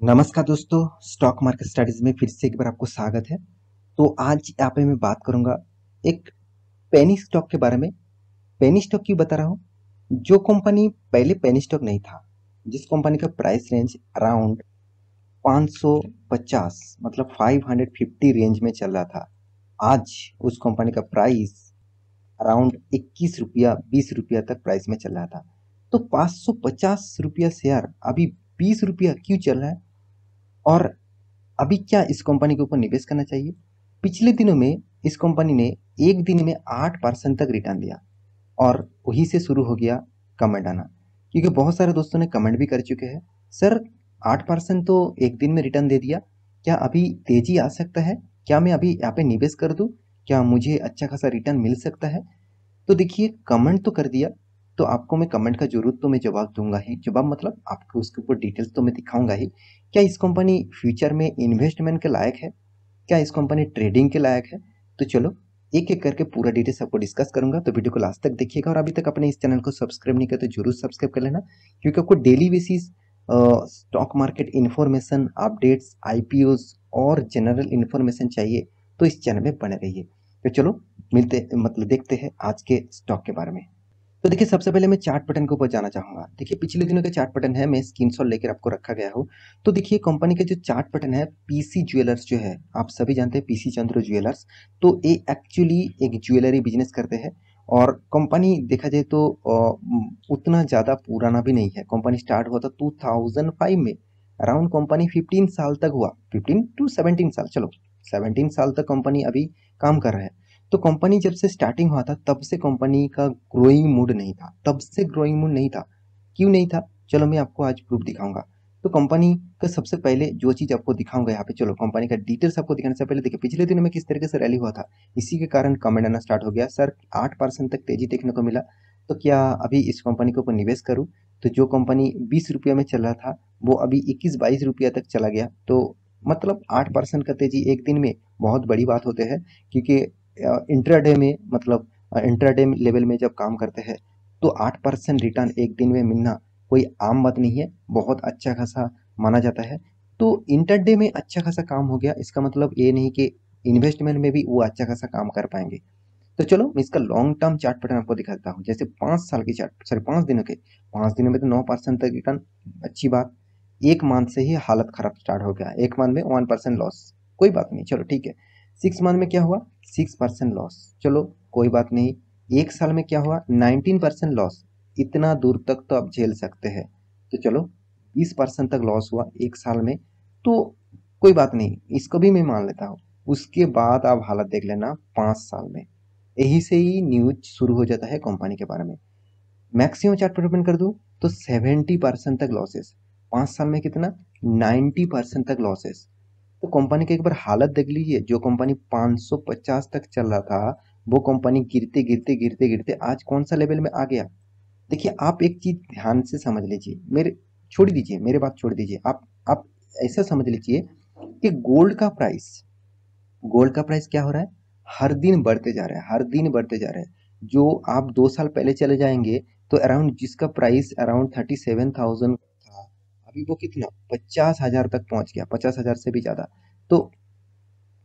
नमस्कार दोस्तों, stock market studies में फिर से एक बार आपको स्वागत है। तो आज यहाँ पे मैं बात करूंगा एक पेनी स्टॉक के बारे में। पेनी स्टॉक क्यों बता रहा हूँ? जो कंपनी पहले पेनी स्टॉक नहीं था, जिस कंपनी का प्राइस रेंज अराउंड 550 मतलब 550 रेंज में चल रहा था, आज उस कंपनी का प्राइस अराउंड 21 रुपया 20 रुपया तक प्राइस में चल रहा था। तो 550 रुपया शेयर अभी 20 रुपया क्यों चल रहा है? और अभी क्या इस कंपनी के ऊपर निवेश करना चाहिए? पिछले दिनों में इस कंपनी ने एक दिन में 8% तक रिटर्न दिया और वहीं से शुरू हो गया कमेंट आना, क्योंकि बहुत सारे दोस्तों ने कमेंट भी कर चुके हैं, सर 8% तो एक दिन में रिटर्न दे दिया, क्या अभी तेजी आ सकता है? क्या मैं अभी यहाँ पे निवेश कर दूं? क्या मुझे अच्छा खासा रिटर्न मिल सकता है? तो देखिए, कमेंट तो कर दिया, तो आपको मैं कमेंट का जरूर तो मैं जवाब दूंगा ही। जवाब मतलब आपको उसके ऊपर डिटेल्स तो मैं दिखाऊंगा ही। क्या इस कंपनी फ्यूचर में इन्वेस्टमेंट के लायक है? क्या इस कंपनी ट्रेडिंग के लायक है? तो चलो एक एक करके पूरा डिटेल्स आपको डिस्कस करूंगा, तो वीडियो को लास्ट तक देखिएगा। और अभी तक अपने इस चैनल को सब्सक्राइब नहीं किया तो जरूर सब्सक्राइब कर लेना, क्योंकि आपको daily basis stock market information, updates, IPOs और जनरल इन्फॉर्मेशन चाहिए तो इस चैनल में बने रहिए। तो चलो मिलते मतलब देखते हैं आज के स्टॉक के बारे में। तो देखिए, सबसे पहले मैं चार्ट पैटर्न के ऊपर जाना चाहूंगा। देखिए, पिछले दिनों का चार्ट पैटर्न है, मैं स्क्रीनशॉट लेकर आपको रखा गया हूँ। तो देखिए, कंपनी का जो चार्ट पैटर्न है, पीसी ज्वेलर्स जो है, आप सभी जानते हैं पीसी चंद्र ज्वेलर्स। तो ये एक्चुअली एक ज्वेलरी बिजनेस करते हैं। और कंपनी देखा जाए तो उतना ज़्यादा पुराना भी नहीं है। कंपनी स्टार्ट हुआ था 2005 में। अराउंड कंपनी 15 साल तक हुआ, 15 टू 17 साल, चलो 17 साल तक कंपनी अभी काम कर रहा है। तो कंपनी जब से स्टार्टिंग हुआ था तब से कंपनी का ग्रोइंग मूड नहीं था, तब से ग्रोइंग मूड नहीं था। क्यों नहीं था? चलो मैं आपको आज प्रूफ दिखाऊंगा। तो कंपनी का सबसे पहले जो चीज आपको दिखाऊंगा यहाँ पे, चलो कंपनी का डिटेल्स आपको दिखाने से पहले देखिए पिछले दिनों में किस तरीके से रैली हुआ था। इसी के कारण कमेंट आना स्टार्ट हो गया, सर 8% तक तेजी देखने को मिला, तो क्या अभी इस कंपनी के ऊपर निवेश करूं? तो जो कंपनी 20 रुपये में चल रहा था वो अभी 21-22 रुपया तक चला गया। तो मतलब 8% का तेजी एक दिन में बहुत बड़ी बात होते हैं, क्योंकि इंट्राडे में मतलब इंट्राडे लेवल में जब काम करते हैं तो 8% रिटर्न एक दिन में मिलना कोई आम बात नहीं है, बहुत अच्छा खासा माना जाता है। तो इंटरडे में अच्छा खासा काम हो गया, इसका मतलब ये नहीं कि इन्वेस्टमेंट में भी वो अच्छा खासा काम कर पाएंगे। तो चलो मैं इसका लॉन्ग टर्म चार्ट पैटर्न आपको दिखाता हूँ। जैसे 5 साल की चार्ट, सॉरी 5 दिनों के, 5 दिनों में तो 9% तक रिटर्न, अच्छी बात। एक मंथ से ही हालत खराब स्टार्ट हो गया, एक मंथ में 1% लॉस, कोई बात नहीं, चलो ठीक है। 6 मंथ में क्या हुआ? 6% लॉस, चलो कोई बात नहीं। एक साल में क्या हुआ? 19% लॉस। इतना दूर तक तो आप झेल सकते हैं। तो चलो 20% तक लॉस हुआ एक साल में, तो कोई बात नहीं, इसको भी मैं मान लेता हूँ। उसके बाद आप हालत देख लेना 5 साल में, यही से ही न्यूज शुरू हो जाता है कंपनी के बारे में। मैक्सिमम चार्ट पर ओपन कर दूं तो 70% तक लॉसेस। 5 साल में कितना? 90% तक लॉसेस। तो कंपनी की एक बार हालत देख लीजिए, जो कंपनी 550 तक चल रहा था वो कंपनी गिरते गिरते गिरते गिरते आज कौन सा लेवल में आ गया। देखिए, आप एक चीज ध्यान से समझ लीजिए, मेरे छोड़ दीजिए, मेरे बात छोड़ दीजिए, आप ऐसा समझ लीजिए कि गोल्ड का प्राइस क्या हो रहा है? हर दिन बढ़ते जा रहा है, हर दिन बढ़ते जा रहा है। जो आप 2 साल पहले चले जाएंगे तो अराउंड जिसका प्राइस अराउंड 37,000 था, अभी वो कितना 50,000 तक पहुंच गया, 50,000 से भी ज्यादा। तो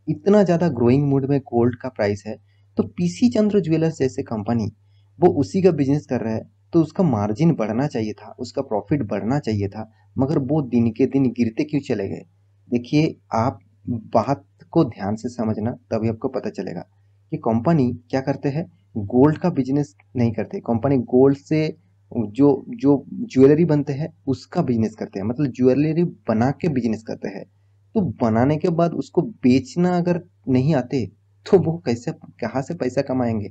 इतना ज्यादा ग्रोइंग मूड में गोल्ड का प्राइस है। तो पीसी चंद्र ज्वेलर्स जैसे कंपनी वो उसी का बिजनेस कर रहा है, तो उसका मार्जिन बढ़ना चाहिए था, उसका प्रॉफिट बढ़ना चाहिए था, मगर वो दिन के दिन गिरते क्यों चले गए? देखिए, आप बात को ध्यान से समझना, तभी आपको पता चलेगा कि कंपनी क्या करते हैं। गोल्ड का बिजनेस नहीं करते कंपनी, गोल्ड से जो जो ज्वेलरी बनते हैं उसका बिजनेस करते हैं, मतलब ज्वेलरी बना के बिजनेस करते हैं। तो बनाने के बाद उसको बेचना अगर नहीं आते तो वो कैसे, कहाँ से पैसा कमाएंगे?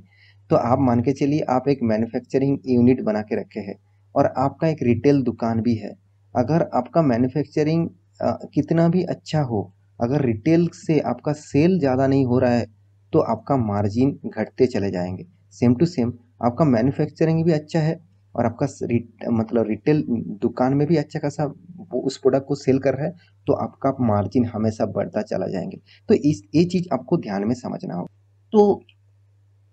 तो आप मान के चलिए, आप एक मैन्युफैक्चरिंग यूनिट बना के रखे हैं और आपका एक रिटेल दुकान भी है। अगर आपका मैन्युफैक्चरिंग कितना भी अच्छा हो, अगर रिटेल से आपका सेल ज़्यादा नहीं हो रहा है तो आपका मार्जिन घटते चले जाएंगे। सेम टू सेम, आपका मैन्युफैक्चरिंग भी अच्छा है और आपका मतलब रिटेल दुकान में भी अच्छा खासा वो उस प्रोडक्ट को सेल कर रहा है, तो आपका मार्जिन हमेशा बढ़ता चला जाएंगे। तो इस ये चीज आपको ध्यान में समझना होगा। तो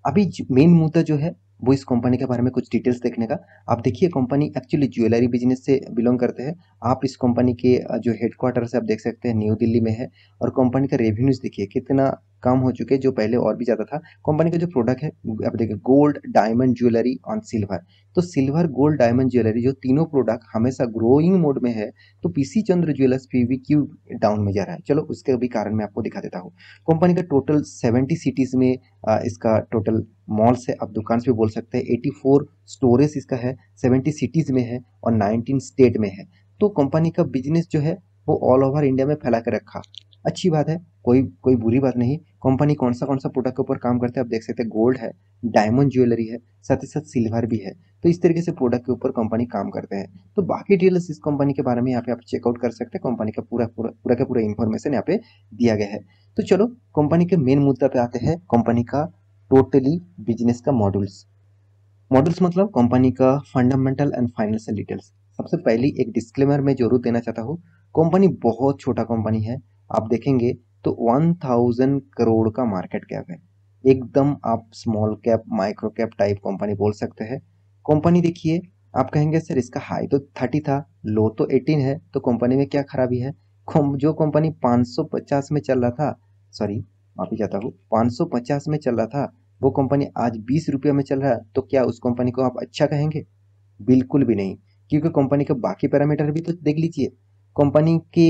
अभी मेन मुद्दा जो है, वो इस कंपनी के बारे में कुछ डिटेल्स देखने का। आप देखिए कंपनी एक्चुअली ज्वेलरी बिजनेस से बिलोंग करते हैं। आप इस कंपनी के जो हेडक्वार्टर्स है आप देख सकते हैं न्यू दिल्ली में है। और कंपनी का रेवेन्यूज देखिए कितना कम हो चुके हैं, जो पहले और भी ज़्यादा था। कंपनी का जो प्रोडक्ट है आप देखिए gold diamond jewellery on silver. तो सिल्वर गोल्ड डायमंड ज्वेलरी जो तीनों प्रोडक्ट हमेशा ग्रोइंग मोड में है। तो पीसी चंद्र ज्वेलर्स फिर भी क्यों डाउन में जा रहा है, चलो उसके भी कारण मैं आपको दिखा देता हूँ। कंपनी का टोटल 70 सिटीज में इसका टोटल मॉल्स है, आप दुकान से भी बोल सकते हैं। 84 स्टोरेज इसका है, 70 सिटीज में है और 19 स्टेट में है। तो कंपनी का बिजनेस जो है वो ऑल ओवर इंडिया में फैला कर रखा। अच्छी बात है, कोई कोई बुरी बात नहीं। कंपनी कौन सा प्रोडक्ट के ऊपर काम करते हैं आप देख सकते हैं। गोल्ड है, डायमंड ज्वेलरी है, साथ ही साथ सिल्वर भी है। तो इस तरीके से प्रोडक्ट के ऊपर कंपनी काम करते हैं। तो बाकी डिटेल्स इस कंपनी के बारे में यहाँ पे आप चेकआउट कर सकते हैं। कंपनी का पूरा का पूरा इन्फॉर्मेशन यहाँ पे दिया गया है। तो चलो कंपनी के मेन मुद्दा पे आते हैं, कंपनी का टोटली बिजनेस का मॉड्यूल्स। मॉड्यूल्स मतलब कंपनी का फंडामेंटल एंड फाइनेंशियल डिटेल्स। सबसे पहली एक डिस्क्लेमर मैं जरूर देना चाहता हूँ, कंपनी बहुत छोटा कंपनी है। आप देखेंगे तो 1000 करोड़ का मार्केट कैप है। एकदम आप small cap micro cap type company बोल सकते हैं। कंपनी देखिए, आप कहेंगे सर इसका हाई तो 30 था, लो तो 18 है, तो कंपनी में क्या खराबी है। जो कंपनी 550 में चल रहा था, सॉरी माफी चाहता हूँ, 550 में चल रहा था, वो कंपनी आज 20 रुपये में चल रहा है, तो क्या उस कंपनी को आप अच्छा कहेंगे? बिल्कुल भी नहीं। क्योंकि कंपनी के बाकी पैरामीटर भी तो देख लीजिए। कंपनी के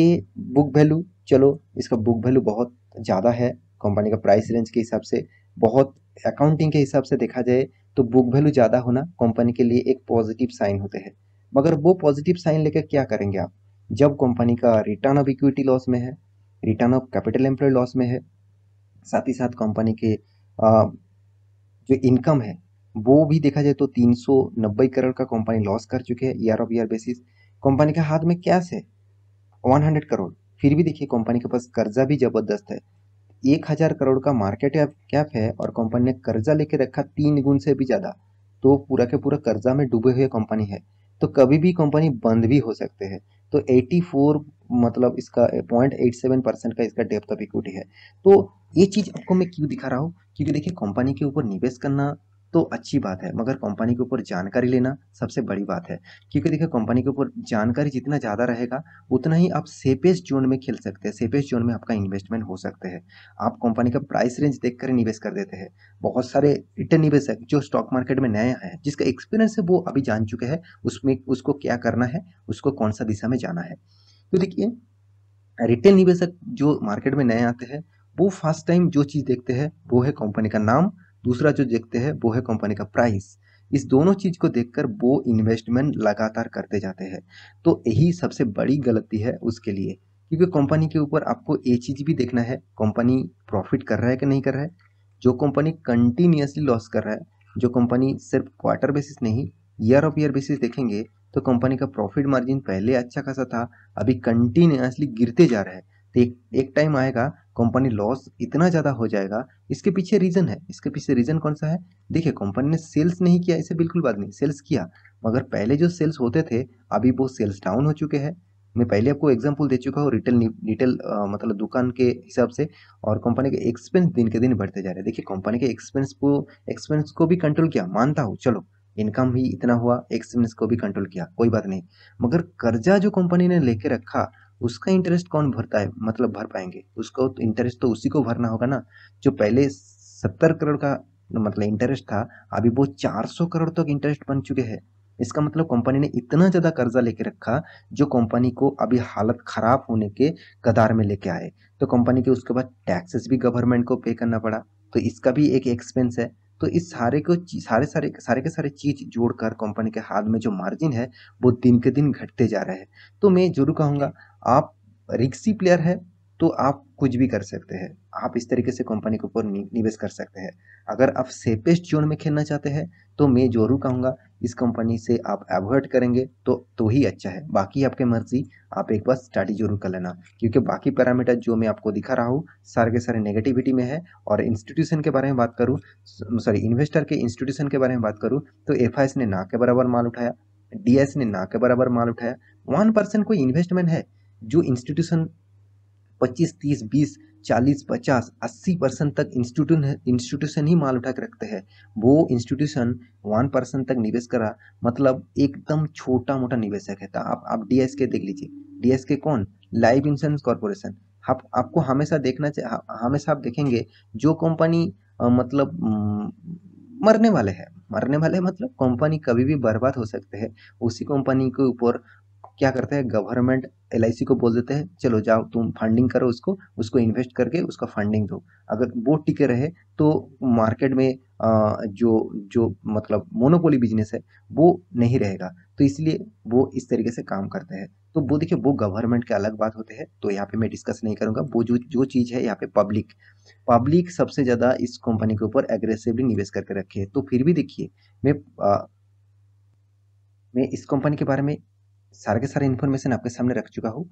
बुक वैल्यू, चलो इसका बुक वैल्यू बहुत ज़्यादा है कंपनी का प्राइस रेंज के हिसाब से। बहुत अकाउंटिंग के हिसाब से देखा जाए तो बुक वैल्यू ज़्यादा होना कंपनी के लिए एक पॉजिटिव साइन होते हैं। मगर वो पॉजिटिव साइन लेकर क्या करेंगे आप, जब कंपनी का रिटर्न ऑफ इक्विटी लॉस में है, return of capital employed loss में है, साथ ही साथ कंपनी के जो इनकम है वो भी देखा जाए तो 390 करोड़ का कंपनी लॉस कर चुके हैं year of year basis. Company के हाथ में कैश है 100 करोड़, फिर भी देखिए कंपनी के पास कर्जा भी जबरदस्त है। 1000 करोड़ का मार्केट कैप है और कंपनी ने कर्जा लेके रखा 3 गुण से भी ज्यादा। तो पूरा के पूरा कर्जा में डूबे हुए कंपनी है। तो कभी भी कंपनी बंद भी हो सकते हैं। तो 84 मतलब इसका 0.87% का इसका डेप्थ ऑफ इक्विटी है। तो ये चीज आपको मैं क्यों दिखा रहा हूँ, क्योंकि देखिए कंपनी के ऊपर निवेश करना तो अच्छी बात है, मगर कंपनी के ऊपर जानकारी लेना सबसे बड़ी बात है। क्योंकि देखिए कंपनी के ऊपर जानकारी जितना ज्यादा रहेगा उतना ही आप सेफेस्ट जोन में खेल सकते हैं, सेफेस्ट जोन में आपका इन्वेस्टमेंट हो सकते हैं। आप कंपनी का प्राइस रेंज देखकर निवेश कर देते हैं। बहुत सारे रिटेल निवेशक जो स्टॉक मार्केट में नया है, जिसका एक्सपीरियंस है, वो अभी जान चुके हैं उसमें उसको क्या करना है, उसको कौन सा दिशा में जाना है। तो देखिए रिटेल निवेशक जो मार्केट में नए आते हैं वो फर्स्ट टाइम जो चीज देखते हैं वो है कंपनी का नाम, दूसरा जो देखते हैं वो है कंपनी का प्राइस। इस दोनों चीज को देखकर वो इन्वेस्टमेंट लगातार करते जाते हैं। तो यही सबसे बड़ी गलती है उसके लिए, क्योंकि कंपनी के ऊपर आपको ये चीज भी देखना है कंपनी प्रॉफिट कर रहा है कि नहीं कर रहा है। जो कंपनी कंटिन्यूसली लॉस कर रहा है, जो कंपनी सिर्फ क्वार्टर बेसिस नहीं ईयर ऑफ ईयर बेसिस देखेंगे, तो कंपनी का प्रॉफिट मार्जिन पहले अच्छा खासा था, अभी कंटिन्यूसली गिरते जा रहा है। तो एक टाइम आएगा कंपनी लॉस इतना ज़्यादा हो जाएगा। इसके पीछे रीज़न है, इसके पीछे रीज़न कौन सा है। देखिए कंपनी ने सेल्स नहीं किया ऐसे बिल्कुल बात नहीं, सेल्स किया, मगर पहले जो सेल्स होते थे अभी वो सेल्स डाउन हो चुके हैं। मैं पहले आपको एग्जांपल दे चुका हूँ रिटेल मतलब दुकान के हिसाब से। और कंपनी के एक्सपेंस दिन के दिन बढ़ते जा रहे हैं। देखिए कंपनी के एक्सपेंस को भी कंट्रोल किया, मानता हूँ, चलो इनकम ही इतना हुआ, एक्सपेंस को भी कंट्रोल किया, कोई बात नहीं। मगर कर्जा जो कंपनी ने लेके रखा उसका इंटरेस्ट कौन भरता है, मतलब भर पाएंगे उसको, तो इंटरेस्ट तो उसी को भरना होगा ना। जो पहले 70 करोड़ का मतलब इंटरेस्ट था, अभी वो 400 करोड़ तक इंटरेस्ट बन चुके हैं। इसका मतलब कंपनी ने इतना ज्यादा कर्जा लेके रखा जो कंपनी को अभी हालत खराब होने के कगार में लेके आए। तो कंपनी के उसके बाद टैक्सेस भी गवर्नमेंट को पे करना पड़ा, तो इसका भी एक एक्सपेंस है। तो इस सारे के सारे चीज जोड़कर कंपनी के हाथ में जो मार्जिन है वो दिन के दिन घटते जा रहे हैं। तो मैं जरूर कहूंगा, आप रिक्सी प्लेयर है तो आप कुछ भी कर सकते हैं। आप इस तरीके से कंपनी के ऊपर निवेश कर सकते हैं। अगर आप सेफेस्ट जोन में खेलना चाहते हैं तो मैं जरूर कहूंगा इस कंपनी से आप अवॉइड करेंगे तो ही अच्छा है। बाकी आपके मर्जी, आप एक बार स्टडी जरूर कर लेना, क्योंकि बाकी पैरामीटर जो मैं आपको दिखा रहा हूँ सारे के सारे नेगेटिविटी में है। और इंस्टीट्यूशन के बारे में बात करूँ, सॉरी इन्वेस्टर के इंस्टीट्यूशन के बारे में बात करूँ, तो एफआईएस ने ना के बराबर माल उठाया, डीएस ने ना के बराबर माल उठाया। 1% कोई इन्वेस्टमेंट है जो इंस्टीट्यूशन 25, 30, 20, 40, 50, 80% तक इंस्टीट्यूशन ही माल उठा के रखते हैं। वो इंस्टीट्यूशन 1% तक निवेश करा, मतलब एकदम छोटा मोटा निवेशक है। तो आप डीएसके देख लीजिए, डीएसके कौन, लाइफ इंश्योरेंस कॉर्पोरेशन। आपको हमेशा देखना चाहिए, हमेशा आप देखेंगे जो कंपनी मतलब मरने वाले मतलब कंपनी कभी भी बर्बाद हो सकते हैं, उसी कंपनी के ऊपर क्या करते हैं गवर्नमेंट, एलआईसी को बोल देते हैं चलो जाओ तुम फंडिंग करो, उसको इन्वेस्ट करके उसका फंडिंग दो। अगर वो टिके रहे तो मार्केट में जो जो मतलब मोनोपोली बिजनेस है वो नहीं रहेगा। तो इसलिए वो इस तरीके से काम करते हैं। तो वो देखिए, वो गवर्नमेंट के अलग बात होते हैं, तो यहाँ पे मैं डिस्कस नहीं करूंगा। वो जो जो चीज़ है यहाँ पे पब्लिक पब्लिक सबसे ज़्यादा इस कंपनी के ऊपर एग्रेसिवली निवेश करके रखी है। तो फिर भी देखिए, मैं मैं इस कंपनी के बारे में सारे के सारे इन्फॉर्मेशन आपके सामने रख चुका हूँ।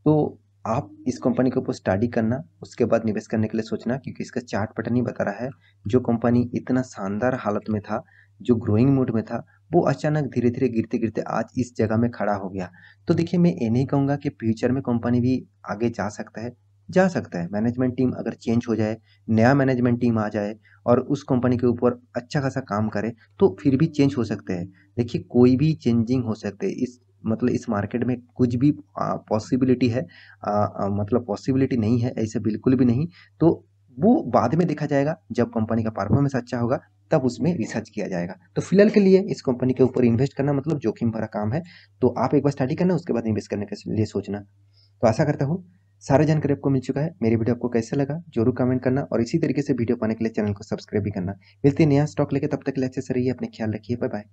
तो आप इस कंपनी के ऊपर स्टडी करना, उसके बाद निवेश करने के लिए सोचना, क्योंकि इसका चार्ट पैटर्न ही बता रहा है जो कंपनी इतना शानदार हालत में था, जो ग्रोइंग मोड में था, वो अचानक धीरे धीरे गिरते गिरते आज इस जगह में खड़ा हो गया। तो देखिए, मैं ये नहीं कहूँगा कि फ्यूचर में कंपनी भी आगे जा सकता है। मैनेजमेंट टीम अगर चेंज हो जाए, नया मैनेजमेंट टीम आ जाए और उस कंपनी के ऊपर अच्छा खासा काम करे, तो फिर भी चेंज हो सकते हैं। देखिए, कोई भी चेंजिंग हो सकते हैं इस मतलब इस मार्केट में, कुछ भी पॉसिबिलिटी है, मतलब पॉसिबिलिटी नहीं है ऐसे बिल्कुल भी नहीं। तो वो बाद में देखा जाएगा, जब कंपनी का परफॉर्मेंस अच्छा होगा तब उसमें रिसर्च किया जाएगा। तो फिलहाल के लिए इस कंपनी के ऊपर इन्वेस्ट करना मतलब जोखिम भरा काम है। तो आप एक बार स्टडी करना, उसके बाद इन्वेस्ट करने के लिए सोचना। तो आशा करता हूँ सारा जानकारी आपको मिल चुका है। मेरी वीडियो आपको कैसा लगा जरूर कमेंट करना, और इसी तरीके से वीडियो पाने के लिए चैनल को सब्सक्राइब भी करना। मिलते हैं नया स्टॉक लेके, तब तक के लिए अच्छे से रहिए, अपने ख्याल रखिए, बाय बाय।